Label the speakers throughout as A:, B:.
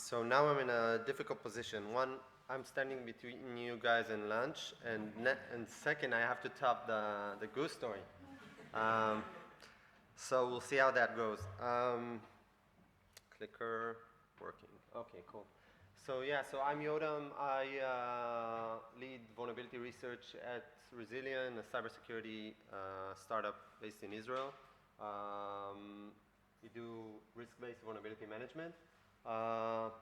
A: So now I'm in a difficult position. One, I'm standing between you guys and lunch, and second, I have to top the goose story. So we'll see how that goes. Clicker working. Okay, cool. So yeah, so I'm Yotam. I lead vulnerability research at Rezillion, a cybersecurity startup based in Israel. We do risk-based vulnerability management.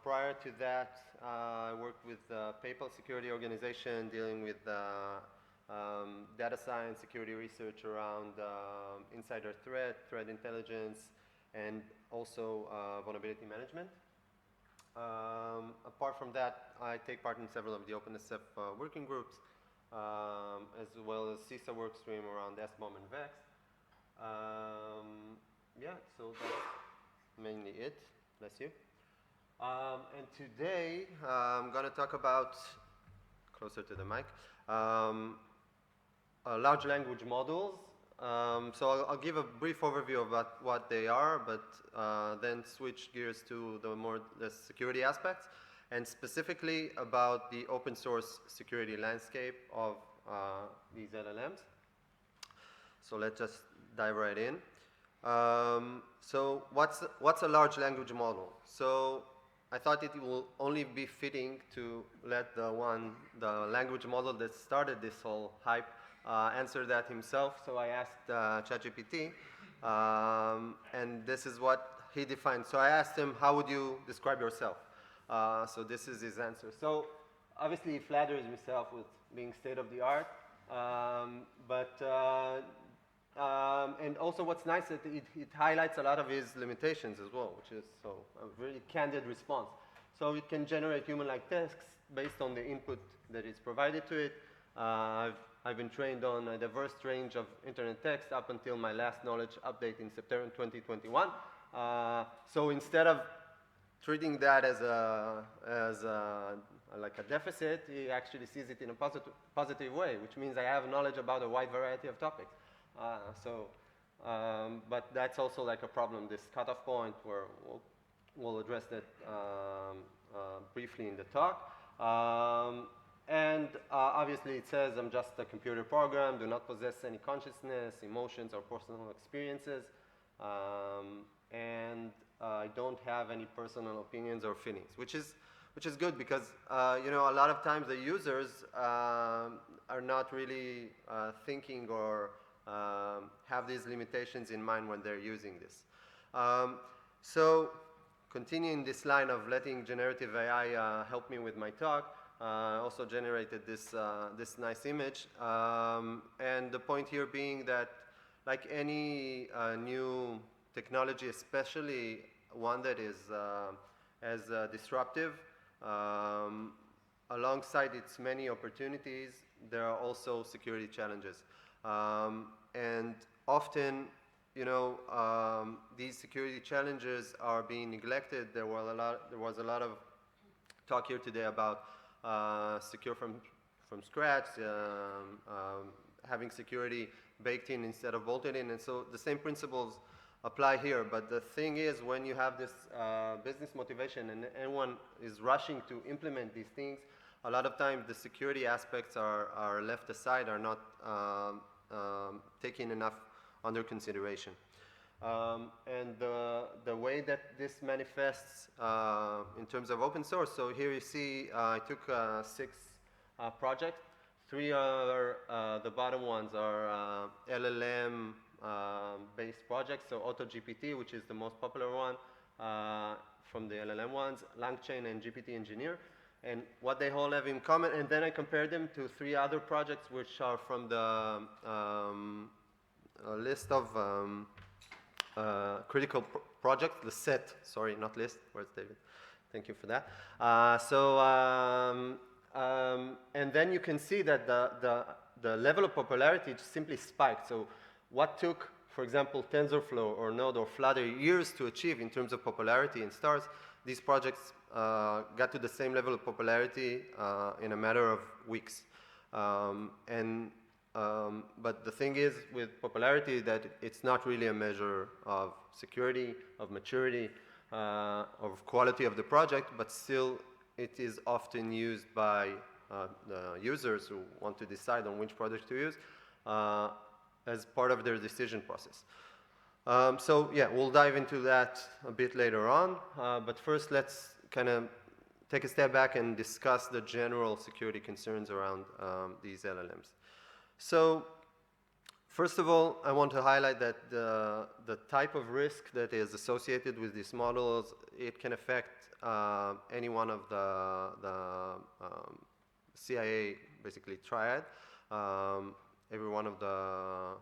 A: Prior to that, I worked with PayPal security organization dealing with data science, security research around insider threat intelligence, and also vulnerability management. Apart from that, I take part in several of the OpenSSF working groups, as well as CISA workstream around SBOM and VEX. Yeah, so that's mainly it. Bless you. And today, I'm going to talk about, closer to the mic, large language models. So I'll give a brief overview of what they are, but then switch gears to the security aspects, and specifically about the open source security landscape of these LLMs. So let's just dive right in. So what's a large language model? So I thought it will only be fitting to let the language model that started this whole hype answer that himself. So I asked ChatGPT, and this is what he defined. So I asked him, how would you describe yourself? So this is his answer. So obviously he flatters himself with being state of the art, and also what's nice is it highlights a lot of his limitations as well, which is a really candid response. So it can generate human-like tasks based on the input that is provided to it. I've been trained on a diverse range of internet text up until my last knowledge update in September 2021. So instead of treating that as like a deficit, he actually sees it in a positive way, which means I have knowledge about a wide variety of topics. But that's also like a problem, this cutoff point, where we'll address that briefly in the talk. And obviously it says I'm just a computer program, do not possess any consciousness, emotions, or personal experiences, and I don't have any personal opinions or feelings, which is good because you know, a lot of times the users are not really thinking or have these limitations in mind when they're using this. So continuing this line of letting generative AI help me with my talk, also generated this nice image. And the point here being that, like any new technology, especially one that is as disruptive, alongside its many opportunities, there are also security challenges. And often, you know, these security challenges are being neglected. There was a lot of talk here today about secure from scratch, having security baked in instead of bolted in, and so the same principles apply here. But the thing is, when you have this business motivation and everyone is rushing to implement these things, a lot of times the security aspects are left aside, are not taken enough under consideration. And the way that this manifests in terms of open source, so here you see I took 6 projects. 3 are, the bottom ones are LLM based projects, so AutoGPT, which is the most popular one from the LLM ones, LangChain and GPT Engineer. And what they all have in common, and then I compared them to 3 other projects which are from the list of critical projects, the set, sorry, not list, where's David? Thank you for that. And then you can see that the level of popularity just simply spiked. So what took, for example, TensorFlow or Node or Flutter years to achieve in terms of popularity in stars, these projects got to the same level of popularity in a matter of weeks. But the thing is with popularity that it's not really a measure of security, of maturity. of quality of the project, but still it is often used by the users who want to decide on which project to use as part of their decision process. So yeah, we'll dive into that a bit later on, but first let's kind of take a step back and discuss the general security concerns around these LLMs. So first of all, I want to highlight that the type of risk that is associated with these models, it can affect any one of the CIA, basically triad. Every one of the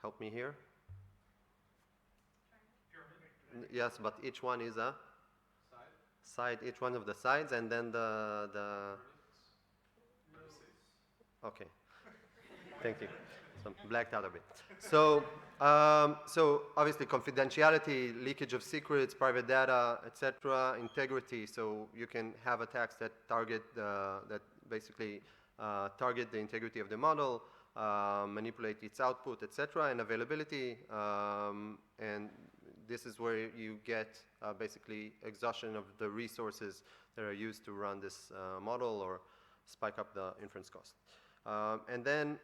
A: help me here. Yes, but each one is a side, each one of the sides, and then the okay. Thank you. So blacked out a bit. So, so obviously confidentiality, leakage of secrets, private data, etc., integrity. So you can have attacks that target that basically target the integrity of the model, manipulate its output, etc., and availability. And this is where you get basically exhaustion of the resources that are used to run this model or spike up the inference cost. And then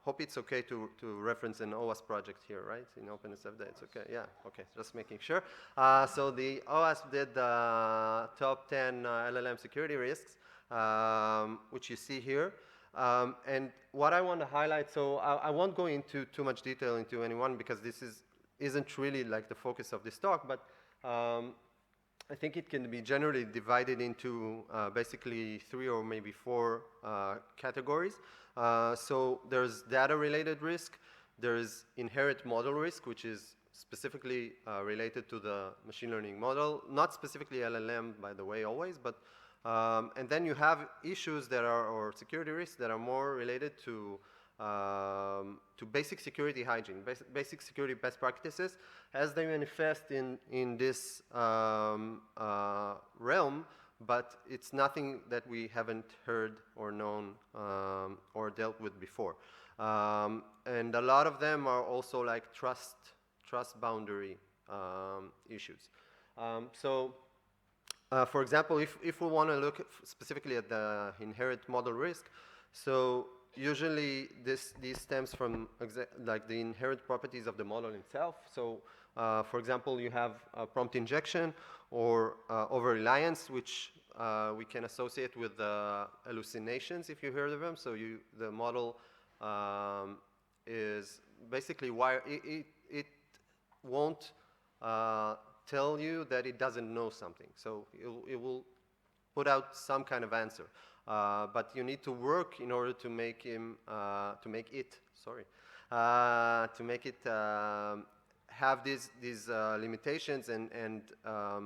A: hope it's okay to reference an OWASP project here, right? In OpenSSF, it's okay. Yeah, okay, just making sure. So the OWASP did the top 10 LLM security risks, which you see here. And what I want to highlight, so I won't go into too much detail into any one because this isn't really like the focus of this talk, but I think it can be generally divided into basically 3 or maybe 4 categories. So there's data-related risk, there's inherent model risk, which is specifically related to the machine learning model, not specifically LLM, by the way, always, but and then you have issues that are, or security risks that are more related to basic security hygiene, basic security best practices as they manifest in this realm, but it's nothing that we haven't heard or known or dealt with before. And a lot of them are also like trust boundary issues. For example, if we want to look specifically at the inherent model risk, so usually this stems from like the inherent properties of the model itself. So for example, you have prompt injection or over-reliance, which we can associate with hallucinations, if you heard of them. So the model is basically it won't tell you that it doesn't know something. So it will put out some kind of answer. But you need to work in order to make to make it have these limitations and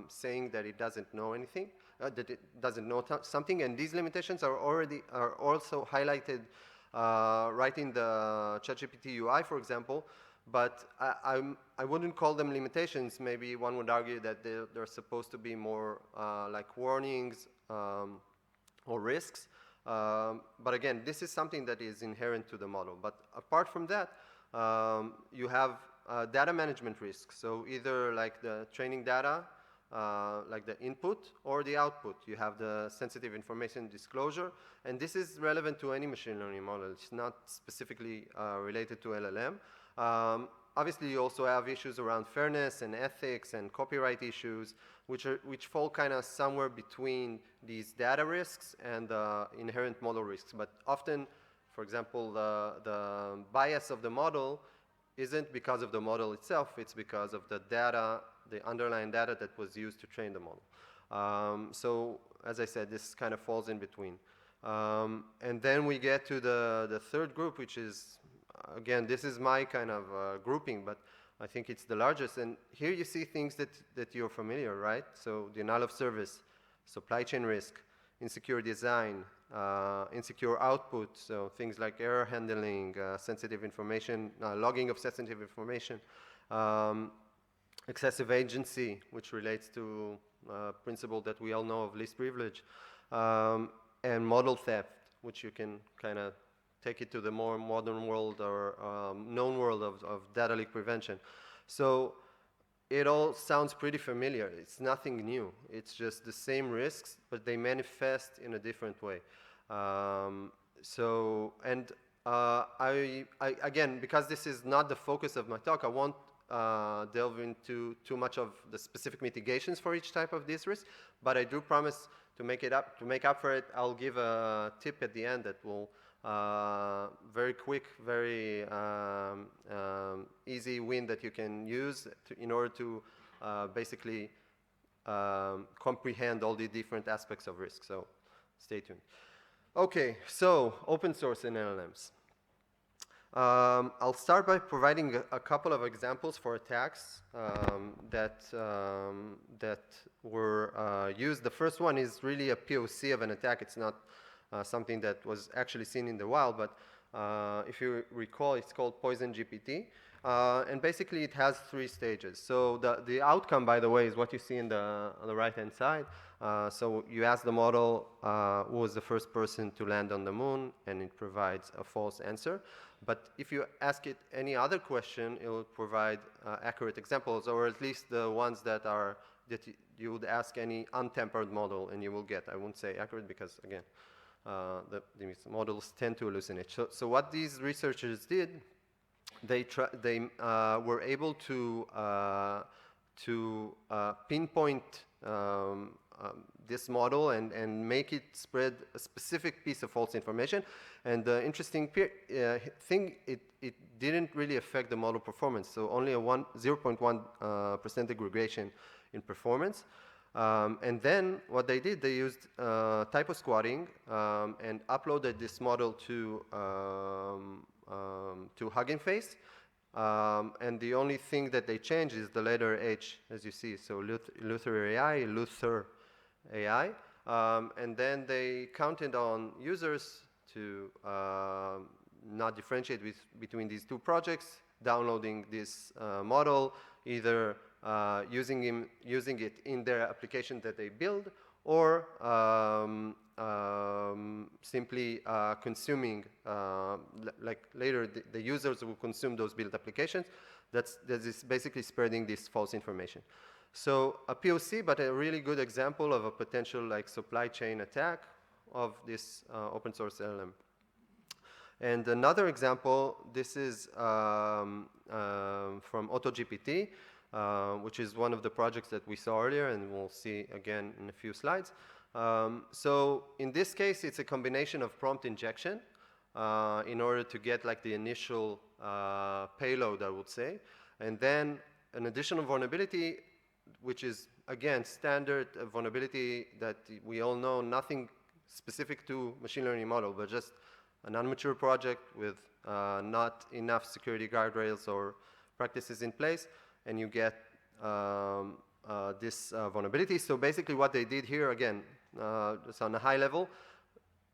A: saying that it doesn't know anything, that it doesn't know something, and these limitations are also highlighted right in the ChatGPT UI, for example. But I wouldn't call them limitations. Maybe one would argue that they're supposed to be more like warnings or risks. But again, this is something that is inherent to the model. But apart from that, you have data management risks. So either like the training data, like the input or the output. You have the sensitive information disclosure. And this is relevant to any machine learning model. It's not specifically related to LLM. Obviously, you also have issues around fairness and ethics and copyright issues, which fall kind of somewhere between these data risks and the inherent model risks. But often, for example, the bias of the model isn't because of the model itself, it's because of the data, the underlying data that was used to train the model. So, as I said, this kind of falls in between. And then we get to the third group, which is, again, this is my kind of grouping, but I think it's the largest. And here you see things that you're familiar, right? So denial of service, supply chain risk, insecure design, insecure output, so things like error handling, sensitive information, logging of sensitive information, excessive agency, which relates to principle that we all know of least privilege, and model theft, which you can kind of take it to the more modern world or known world of data leak prevention. So it all sounds pretty familiar. It's nothing new. It's just the same risks, but they manifest in a different way. Again, because this is not the focus of my talk, I won't delve into too much of the specific mitigations for each type of these risks, but I do promise to make up for it, I'll give a tip at the end that will very quick, very easy win that you can use in order to basically comprehend all the different aspects of risk. So stay tuned. Okay, so open source and LLMs. I'll start by providing a couple of examples for attacks that were used. The first one is really a POC of an attack. It's not something that was actually seen in the wild, but if you recall, it's called Poison GPT. And basically, it has 3 stages. So the outcome, by the way, is what you see on the right-hand side. So you ask the model who was the first person to land on the moon, and it provides a false answer. But if you ask it any other question, it will provide accurate examples, or at least the ones that you would ask any untempered model, and you will get. I won't say accurate because, again, these models tend to hallucinate. So what these researchers did, they were able to pinpoint this model and make it spread a specific piece of false information. And the interesting thing, it didn't really affect the model performance. So only a 0.1% degradation in performance. And then what they did, they used typo squatting and uploaded this model to Hugging Face. And the only thing that they changed is the letter H, as you see. So Luther AI. And then they counted on users to not differentiate between these 2 projects, downloading this model, either using it in their application that they build, or simply consuming, like later the users will consume those built applications. That is basically spreading this false information. So a POC, but a really good example of a potential like supply chain attack of this open source LLM. And another example, this is from AutoGPT, which is one of the projects that we saw earlier, and we'll see again in a few slides. So in this case, it's a combination of prompt injection in order to get like the initial payload, I would say, and then an additional vulnerability, which is, again, standard vulnerability that we all know, nothing specific to machine learning model, but just an immature project with not enough security guardrails or practices in place, and you get this vulnerability. So basically what they did here, again, just on a high level,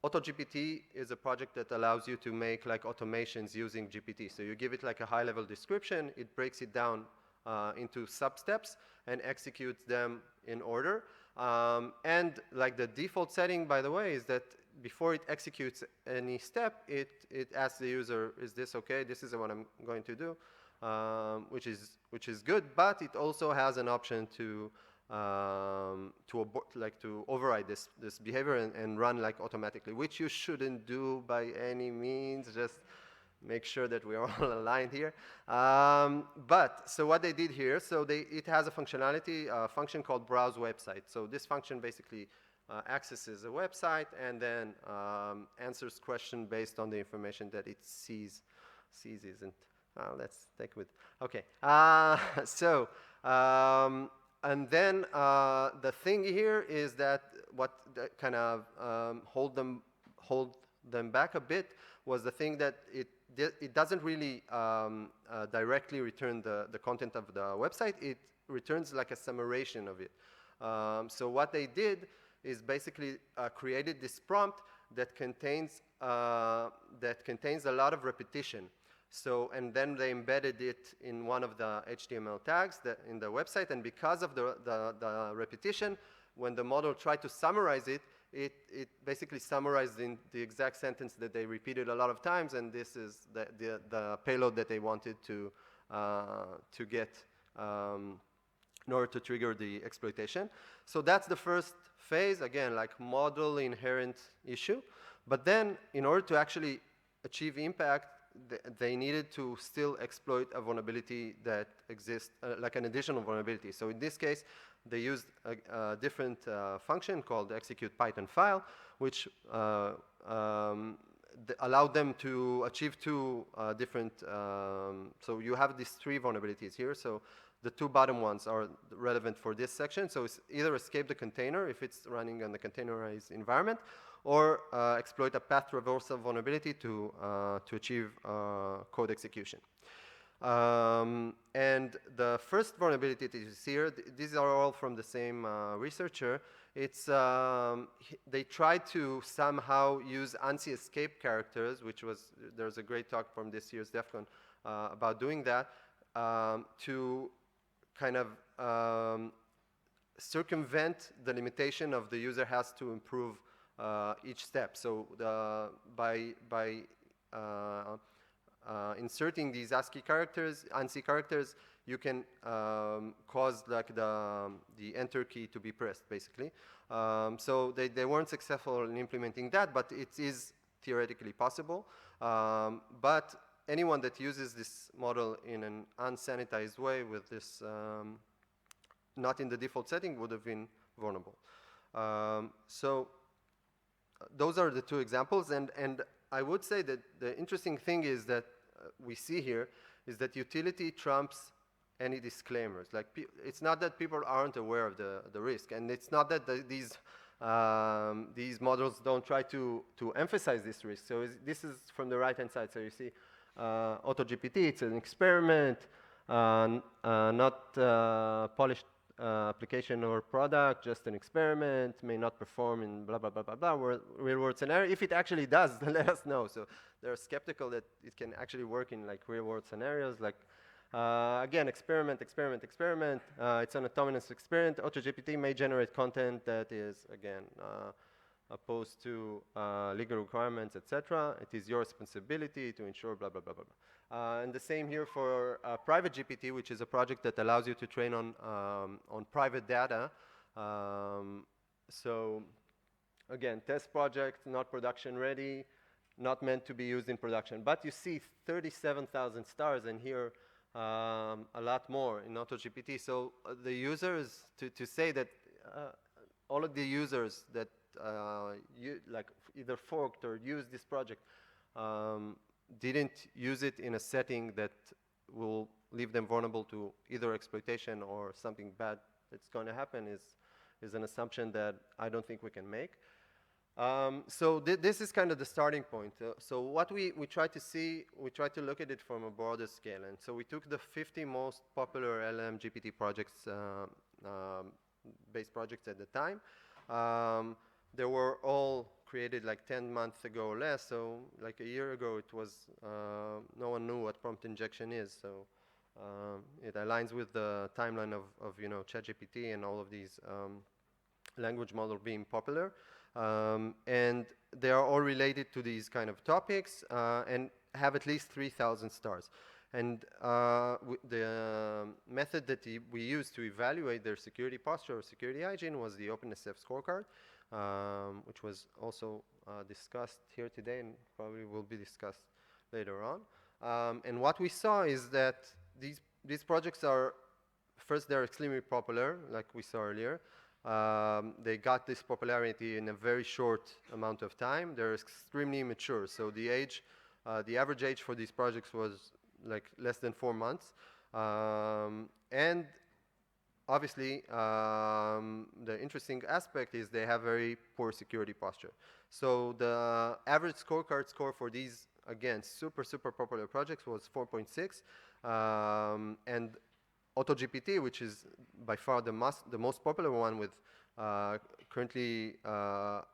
A: AutoGPT is a project that allows you to make like automations using GPT. So you give it like a high level description, it breaks it down into sub-steps and executes them in order. And like the default setting, by the way, is that before it executes any step, it asks the user, is this okay? This is what I'm going to do, which is good, but it also has an option to override this behavior and run like automatically, which you shouldn't do by any means. Just make sure that we are all aligned here. So what they did here, so it has a function called browse website. So this function basically accesses a website and then answers question based on the information that it sees isn't. Let's take with. Okay. And then the thing here is that what kind of hold them back a bit was the thing that it doesn't really directly return the content of the website. It returns like a summarization of it. So what they did is basically created this prompt that contains a lot of repetition. So, and then they embedded it in one of the HTML tags in the website, and because of the repetition, when the model tried to summarize it, it basically summarized in the exact sentence that they repeated a lot of times, and this is the payload that they wanted to get in order to trigger the exploitation. So that's the first phase, again, like model inherent issue. But then, in order to actually achieve impact, they needed to still exploit a vulnerability that exists, like an additional vulnerability. So in this case, they used a different function called execute Python file, which allowed them to achieve two different, so you have these three vulnerabilities here. So the two bottom ones are relevant for this section. So it's either escape the container if it's running on the containerized environment, or exploit a path traversal vulnerability to achieve code execution. And the first vulnerability that you see here, these are all from the same researcher. It's, they tried to somehow use ANSI escape characters, which was, there's a great talk from this year's DEF CON about doing that, to kind of circumvent the limitation of the user has to improve each step. So by inserting these ASCII characters, ANSI characters, you can cause like the enter key to be pressed, basically. So they weren't successful in implementing that, but it is theoretically possible. But anyone that uses this model in an unsanitized way with this, not in the default setting, would have been vulnerable. So those are the two examples, and I would say that the interesting thing is that we see here is that utility trumps any disclaimers. Like, it's not that people aren't aware of the risk, and it's not that these models don't try to emphasize this risk. So this is from the right-hand side. So you see AutoGPT, it's an experiment, not polished application or product, just an experiment, may not perform in blah, blah, blah, blah, blah, real-world scenario. If it actually does, then let us know. So they're skeptical that it can actually work in like real-world scenarios. Like, again, experiment. It's an autonomous experiment. AutoGPT may generate content that is, again, opposed to legal requirements, etc. It is your responsibility to ensure blah, blah, blah, blah, blah. And the same here for Private GPT, which is a project that allows you to train on private data. So again, test project, not production ready, not meant to be used in production. But you see 37,000 stars, and here a lot more in AutoGPT. So the users, to say that all of the users that like either forked or used this project didn't use it in a setting that will leave them vulnerable to either exploitation or something bad that's going to happen is an assumption that I don't think we can make. So this is kind of the starting point. So what we try to see, we try to look at it from a broader scale. And so we took the 50 most popular LLM GPT projects, based projects at the time. They were all created like 10 months ago or less, so like a year ago it was, no one knew what prompt injection is, so it aligns with the timeline of ChatGPT and all of these language models being popular. And they are all related to these kind of topics and have at least 3,000 stars. And the method that we used to evaluate their security posture or security hygiene was the OpenSSF Scorecard, which was also discussed here today and probably will be discussed later on. And what we saw is that these projects are, first, they're extremely popular, like we saw earlier. They got this popularity in a very short amount of time. They're extremely mature. So the age, the average age for these projects was like less than 4 months. And obviously, the interesting aspect is they have very poor security posture. So the average scorecard score for these, again, super popular projects was 4.6. And AutoGPT, which is by far the most popular one with currently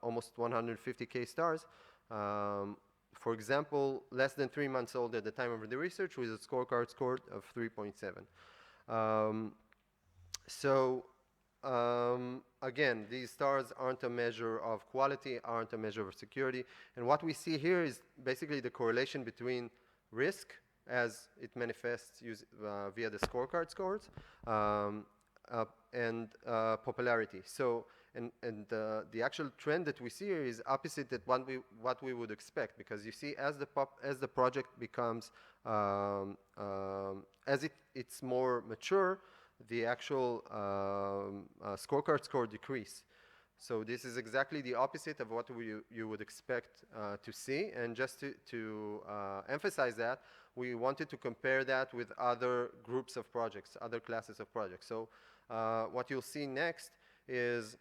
A: almost 150K stars, for example, less than 3 months old at the time of the research with a scorecard score of 3.7. So again, these stars aren't a measure of quality, aren't a measure of security. And what we see here is basically the correlation between risk as it manifests via the scorecard scores, popularity. So, and the actual trend that we see here is opposite that what we would expect, because you see as the project becomes it's more mature, the actual scorecard score decrease. So this is exactly the opposite of what you would expect to see. And just to emphasize that, we wanted to compare that with other groups of projects, other classes of projects. So what you'll see next is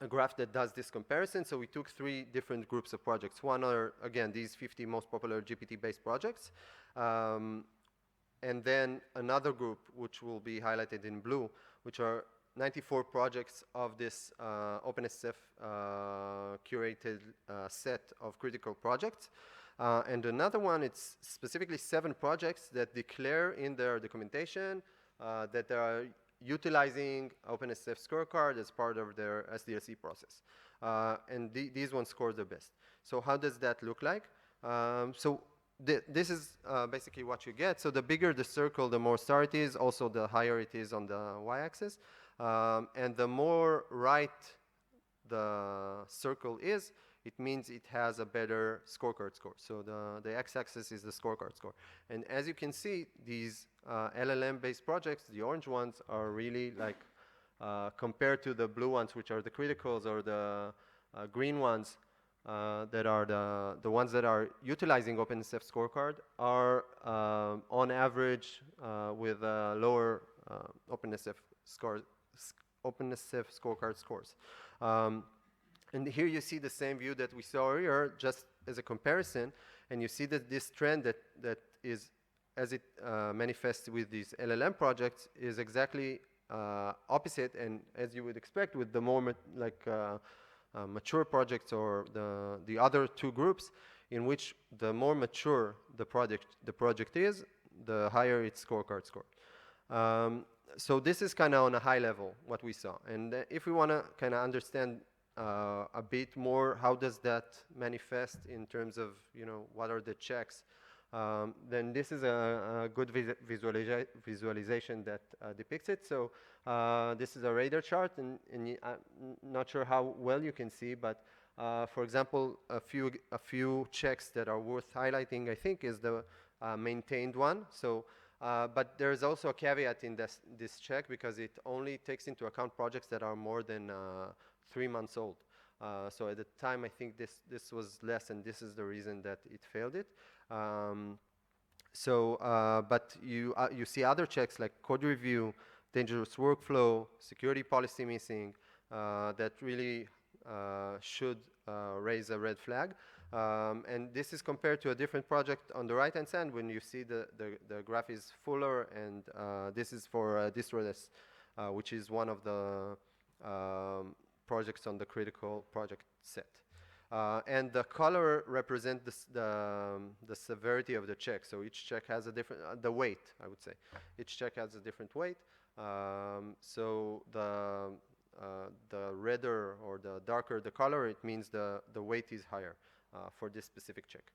A: a graph that does this comparison. So we took 3 different groups of projects. One are, again, these 50 most popular GPT-based projects. And then another group, which will be highlighted in blue, which are 94 projects of this OpenSSF curated set of critical projects. And another one, it's specifically 7 projects that declare in their documentation that they are utilizing OpenSSF Scorecard as part of their SDLC process. And these ones score the best. So how does that look like? This is basically what you get. So the bigger the circle, the more star it is. Also, the higher it is on the y-axis. And the more right the circle is, it means it has a better scorecard score. So the x-axis is the scorecard score. And as you can see, these LLM-based projects, the orange ones, are really like, compared to the blue ones, which are the criticals, or the green ones, that are the ones that are utilizing OpenSSF Scorecard, are on average with lower OpenSSF Scorecard scores. And here you see the same view that we saw earlier, just as a comparison, and you see that this trend that is, as it manifests with these LLM projects, is exactly opposite, and as you would expect with the more mature projects, or the other 2 groups, in which the more mature the project is, the higher its scorecard score. So this is kind of on a high level what we saw. And if we want to kind of understand a bit more how does that manifest in terms of, what are the checks, then this is a good visualization that depicts it. So this is a radar chart, and I'm not sure how well you can see, but for example, a few checks that are worth highlighting, I think, is the maintained one. So, but there's also a caveat in this check, because it only takes into account projects that are more than 3 months old. So at the time, I think this was less, and this is the reason that it failed it. But you see other checks like code review, dangerous workflow, security policy missing, that really should raise a red flag. And this is compared to a different project on the right-hand side, when you see the graph is fuller, and this is for DistroDes, which is one of the projects on the critical project set. And the color represents the severity of the check. So each check has a different, the weight, I would say. Each check has a different weight. So the redder or the darker the color, it means the weight is higher for this specific check.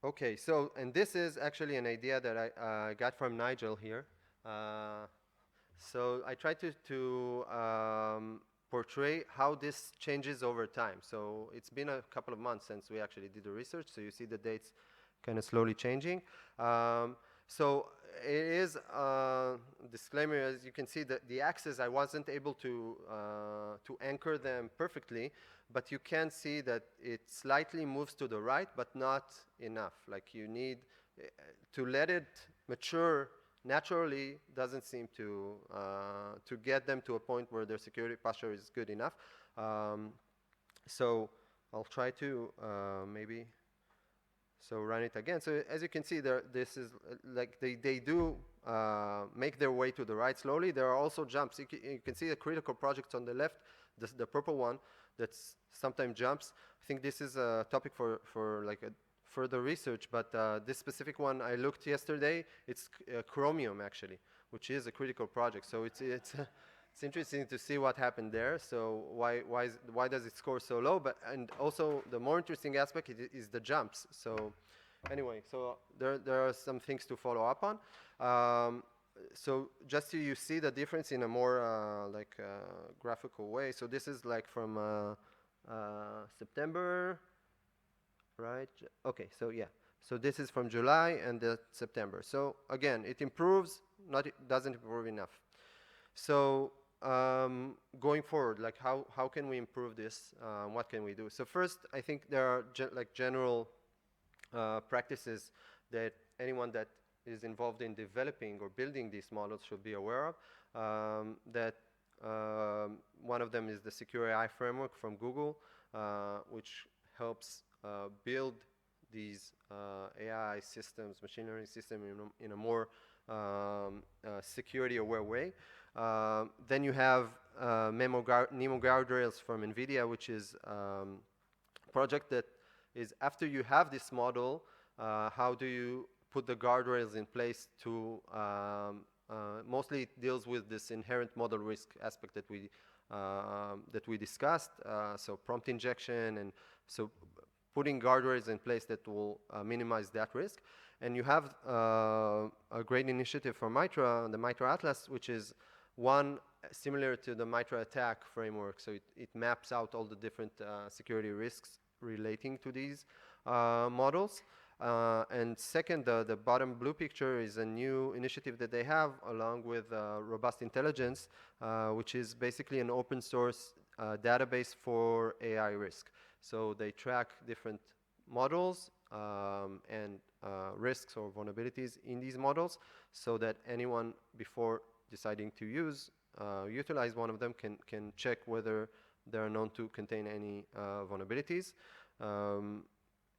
A: Okay, so, and this is actually an idea that I got from Nigel here. So I tried to portray how this changes over time. So it's been a couple of months since we actually did the research, so you see the dates kind of slowly changing. So it is a disclaimer, as you can see, that the axes, I wasn't able to anchor them perfectly, but you can see that it slightly moves to the right, but not enough. Like, you need to let it mature naturally. Doesn't seem to get them to a point where their security posture is good enough. So I'll try to maybe run it again. So as you can see, this is like they do make their way to the right slowly. There are also jumps. You can see the critical projects on the left, the purple one, that's sometimes jumps. I think this is a topic for like a further research, but this specific one I looked yesterday, it's Chromium actually, which is a critical project. So it's interesting to see what happened there. So why does it score so low? And also the more interesting aspect is the jumps. So anyway, so there are some things to follow up on. so just so you see the difference in a more graphical way. So this is like from September, right? Okay, so yeah. So this is from July and September. So again, it improves, not it doesn't improve enough. So going forward, like how can we improve this? What can we do? So first, I think there are general practices that anyone that is involved in developing or building these models should be aware of. One of them is the Secure AI framework from Google, which helps build these AI systems, machine learning system in a more security-aware way. Then you have NEMO guardrails from NVIDIA, which is a project that is after you have this model, how do you put the guardrails in place to, mostly it deals with this inherent model risk aspect that we discussed, so prompt injection, and so putting guardrails in place that will minimize that risk. And you have a great initiative from Mitra, the Mitra Atlas, which is one similar to the Mitra attack framework. So it maps out all the different security risks relating to these models. And second, the bottom blue picture is a new initiative that they have along with Robust Intelligence, which is basically an open source database for AI risk. So they track different models and risks or vulnerabilities in these models so that anyone before deciding to utilize one of them can check whether they are known to contain any vulnerabilities.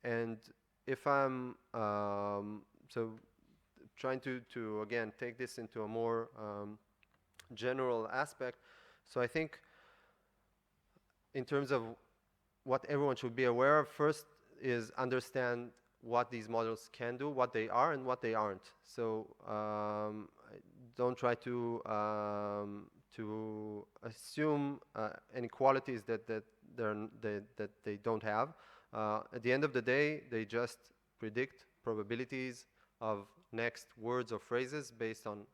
A: And if I'm so trying to again take this into a more general aspect, so I think in terms of what everyone should be aware of, first is understand what these models can do, what they are and what they aren't. So don't try to assume any qualities that they don't have. At the end of the day, they just predict probabilities of next words or phrases based on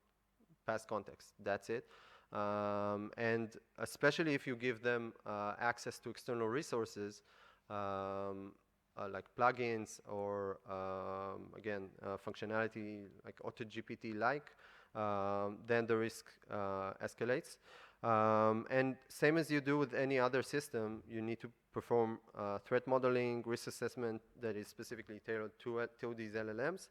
A: past context. That's it. And especially if you give them access to external resources, like plugins or, again, functionality like AutoGPT-like, then the risk escalates. And same as you do with any other system, you need to perform threat modeling, risk assessment that is specifically tailored to these LLMs.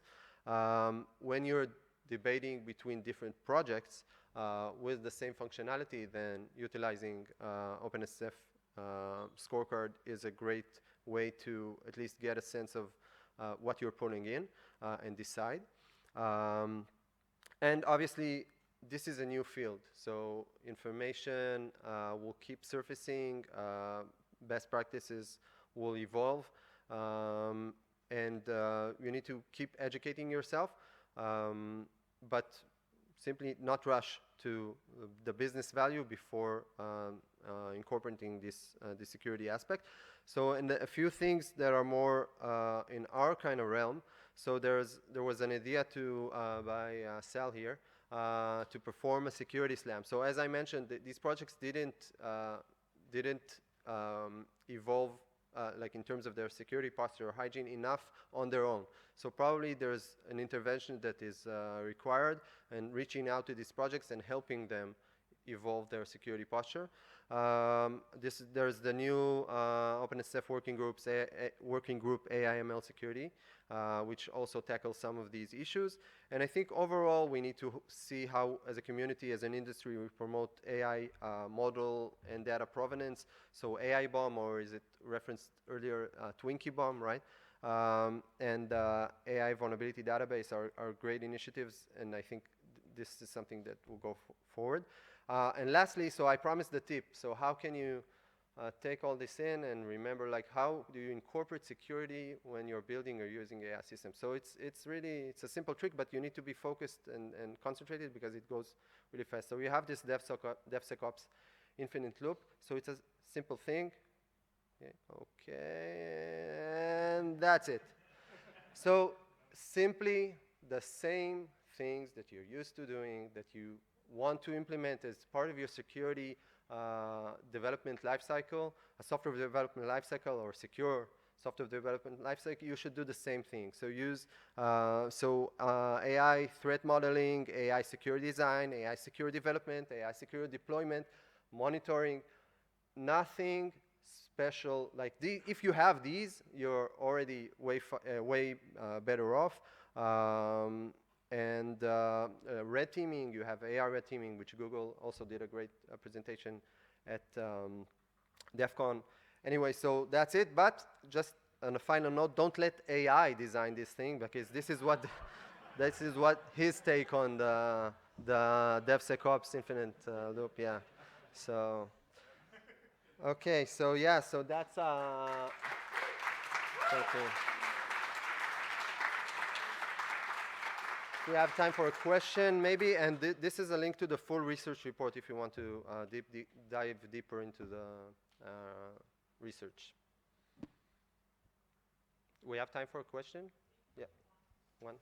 A: When you're debating between different projects with the same functionality, then utilizing OpenSSF Scorecard is a great way to at least get a sense of what you're pulling in and decide. And obviously, this is a new field, so information will keep surfacing, best practices will evolve, and you need to keep educating yourself, but simply not rush to the business value before incorporating this security aspect. So, and a few things that are more in our kind of realm. So there was an idea by Sal here to perform a security slam. So as I mentioned, these projects didn't evolve like in terms of their security posture or hygiene enough on their own. So probably there's an intervention that is required, and reaching out to these projects and helping them evolve their security posture. There's the new OpenSSF working group AI/ML security, which also tackles some of these issues. And I think overall we need to see how, as a community, as an industry, we promote AI model and data provenance. So AI bomb, or is it referenced earlier, Twinkie bomb, right? And AI vulnerability database are great initiatives, and I think this is something that will go forward. And lastly, so I promised the tip. So how can you take all this in and remember, like, how do you incorporate security when you're building or using AI systems? So it's a simple trick, but you need to be focused and concentrated because it goes really fast. So we have this DevSecOps infinite loop. So it's a simple thing. Okay, and that's it. So simply the same things that you're used to doing, that you want to implement as part of your security development lifecycle, a software development lifecycle or secure software development lifecycle, you should do the same thing. So use AI threat modeling, AI secure design, AI secure development, AI secure deployment, monitoring, nothing special. Like if you have these, you're already way better off. Red teaming, you have AI red teaming, which Google also did a great presentation at DEF CON. Anyway, so that's it. But just on a final note, don't let AI design this thing, because this is what his take on the DevSecOps infinite loop. Yeah. So okay. So yeah. So that's. Thank you. We have time for a question, maybe, and this is a link to the full research report if you want to dive deeper into the research. We have time for a question? Yeah, one.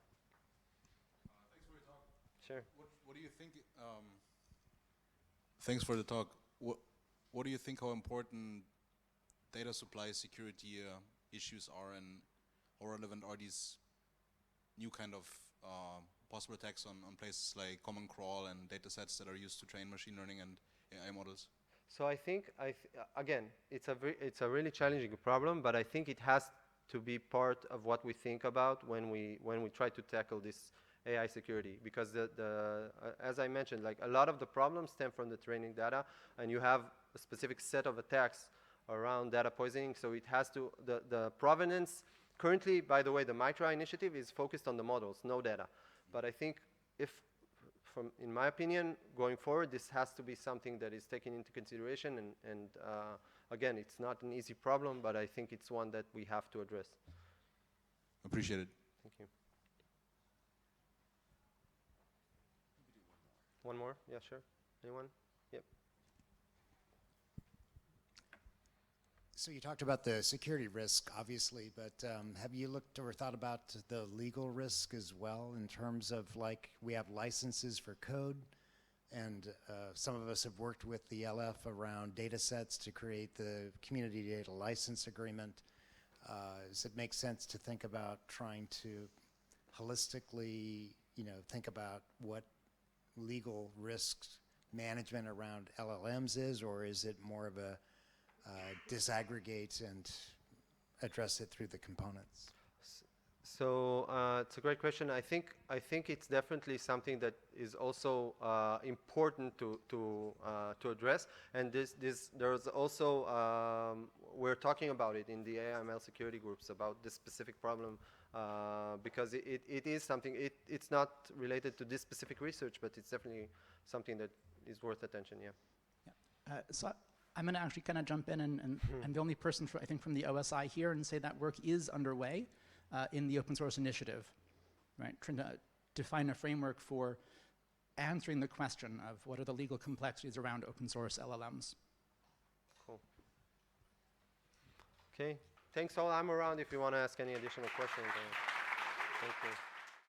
B: Thanks for your talk.
A: Sure.
B: What do you think? Thanks for the talk. What do you think? How important data supply security issues are, and how relevant are these new kind of possible attacks on places like Common Crawl and data sets that are used to train machine learning and AI models?
A: So I think, again, it's a really challenging problem, but I think it has to be part of what we think about when we try to tackle this AI security, because as I mentioned, like a lot of the problems stem from the training data, and you have a specific set of attacks around data poisoning. So it has to the provenance. Currently, by the way, the Mitra initiative is focused on the models, no data. But I think in my opinion, going forward, this has to be something that is taken into consideration. And again, it's not an easy problem, but I think it's one that we have to address.
B: Appreciate it.
A: Thank you. One more? Yeah, sure. Anyone? Yep.
C: So you talked about the security risk, obviously, but have you looked or thought about the legal risk as well, in terms of, like, we have licenses for code, and some of us have worked with the LF around data sets to create the community data license agreement. Does it make sense to think about trying to holistically, think about what legal risks management around LLMs is, or is it more of a disaggregate and address it through the components?
A: So it's a great question. I think it's definitely something that is also important to address. And there's also we're talking about it in the AML security groups about this specific problem, because it is something. It's not related to this specific research, but it's definitely something that is worth attention. Yeah.
D: So I'm going to actually kind of jump in, and I'm the only person, I think, from the OSI here, and say that work is underway in the open source initiative, right? Trying to define a framework for answering the question of what are the legal complexities around open source LLMs.
A: Cool. Okay. Thanks all. I'm around if you want to ask any additional questions. Thank you.